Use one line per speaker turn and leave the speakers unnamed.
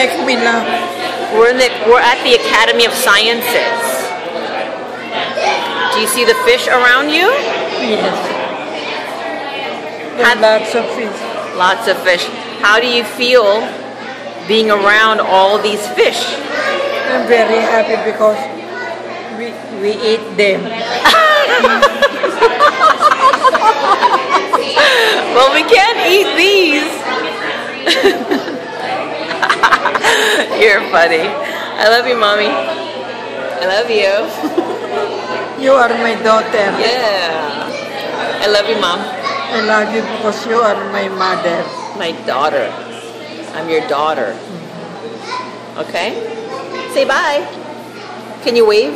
make me laugh.
We're at the Academy of Sciences. Do you see the fish around you?
Yes. There are lots of fish.
Lots of fish. How do you feel being around all these fish?
I'm very happy because we eat them.
Well, we can't eat these. You're funny. I love you, Mommy. I love you.
You are my daughter.
Yeah. I love you, Mom.
I love you because you are my mother.
My daughter. I'm your daughter. Okay? Say bye. Can you wave?